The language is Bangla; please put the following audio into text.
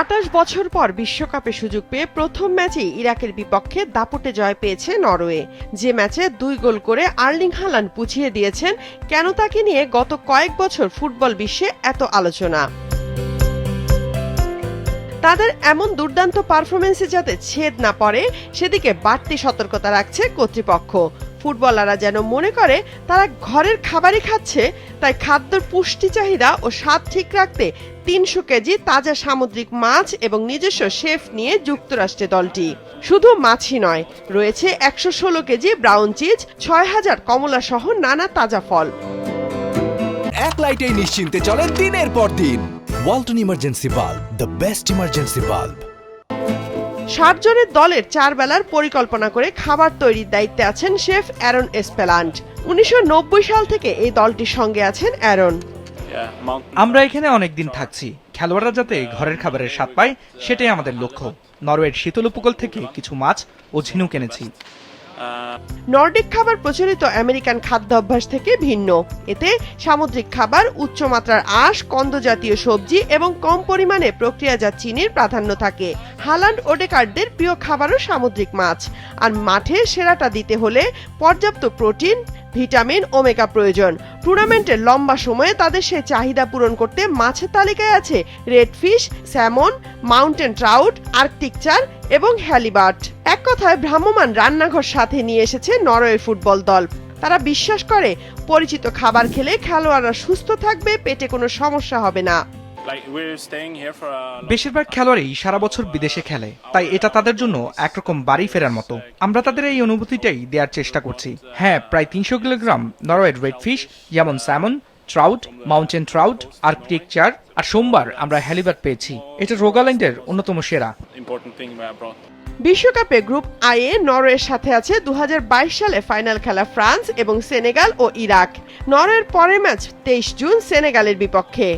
২৮ বছর পর বিশ্বকাপে সুযোগ পেয়ে প্রথম ম্যাচেই ইরাকের বিপক্ষে দাপটে জয় পেয়েছে নরওয়ে। যে ম্যাচে ২ গোল করে আর্লিং হালান্ড বুঝিয়ে দিয়েছেন কেন তাকে নিয়ে গত কয়েক বছর ফুটবল বিশ্বে এত আলোচনা। তাদের এমন দুর্দান্ত পারফরমেন্সে যাতে ছেদ না পড়ে সেদিকে বাড়তি সতর্কতা রাখছে কর্তৃপক্ষ। ফুটবলাররা যেন মনে করে তারা ঘরের খাবারই খাচ্ছে, তাই খাদ্যের পুষ্টি চাহিদা ও স্বাদ ঠিক রাখতে ৩০০ কেজি তাজা সামুদ্রিক মাছ এবং নিজস্ব শেফ নিয়ে যুক্তরাষ্ট্রে দলটি। শুধু মাছই নয়, রয়েছে ১১৬ কেজি ব্রাউন চিজ, ৬,০০০ কমলা সহ নানা তাজা ফল। এক লাইটেই নিশ্চিন্তে চলে দিনের পর দিন। Walton emergency bulb, the best emergency bulb. ৬০ জনের দলের ৪ বেলার পরিকল্পনা করে খাবার তৈরির দায়িত্বে আছেন শেফ অ্যারন এসপেলান্ট। ১৯৯০ সাল থেকে এই দলটির সঙ্গে আছেন অ্যারন। আমরা এখানে অনেকদিন থাকছি, খেলোয়াড়রা যাতে ঘরের খাবারের স্বাদ পায় সেটাই আমাদের লক্ষ্য। নরওয়ের শীতল উপকূল থেকে কিছু মাছ ও ঝিনুক এনেছি। নর্ডিক খাবার প্রচলিত আমেরিকান খাদ্য অভ্যাস থেকে ভিন্ন। এতে সামুদ্রিক খাবার, উচ্চমাত্রার আঁশ, কন্দ জাতীয় সবজি এবং কম পরিমাণে প্রক্রিয়াজাত চিনির প্রাধান্য থাকে। হালান্ড ওডেকার্ডদের প্রিয় খাবারও সামুদ্রিক মাছ। আর মাঠে সেরাটা দিতে হলে পর্যাপ্ত প্রোটিন, ভিটামিন, ওমেগা প্রয়োজন। টুর্নামেন্টের লম্বা সময়ে তাদের সেই চাহিদা পূরণ করতে মাছের তালিকায় আছে রেডফিশ, স্যামন, মাউন্টেন ট্রাউট, আর্কটিক চার এবং হ্যালিবার্ট। এক কথায় ভ্রাম্যমাণ রান্নাঘর সাথে নিয়ে এসেছে নরওয়ের ফুটবল দল। তারা বিশ্বাস করে পরিচিত খাবার খেলে খেলোয়াড়রা সুস্থ থাকবে, পেটে কোনো সমস্যা হবে না। বেশিরভাগ খেলোয়াড়ই সারা বছর বিদেশে খেলে, তাই এটা তাদের জন্য একরকম বাড়ি ফেরার মতো। আমরা তাদের এই অনুভূতিটাই দেওয়ার চেষ্টা করছি। হ্যাঁ, প্রায় ৩০০ কিলোগ্রাম নরওয়ের রেডফিশ, যেমন salmon, trout, mountain trout, Arctic চার, আর সোমবার আমরা হ্যালিবার্ট পেয়েছি। এটা রোগাল্যান্ডের অন্যতম সেরা। বিশ্বকাপে গ্রুপ আই এ নরওয়ের সাথে আছে ২০২২ সালে ফাইনাল খেলা ফ্রান্স এবং সেনেগাল ও ইরাক। নরওয়ের পরের ম্যাচ ২৩ জুন সেনেগালের বিপক্ষে।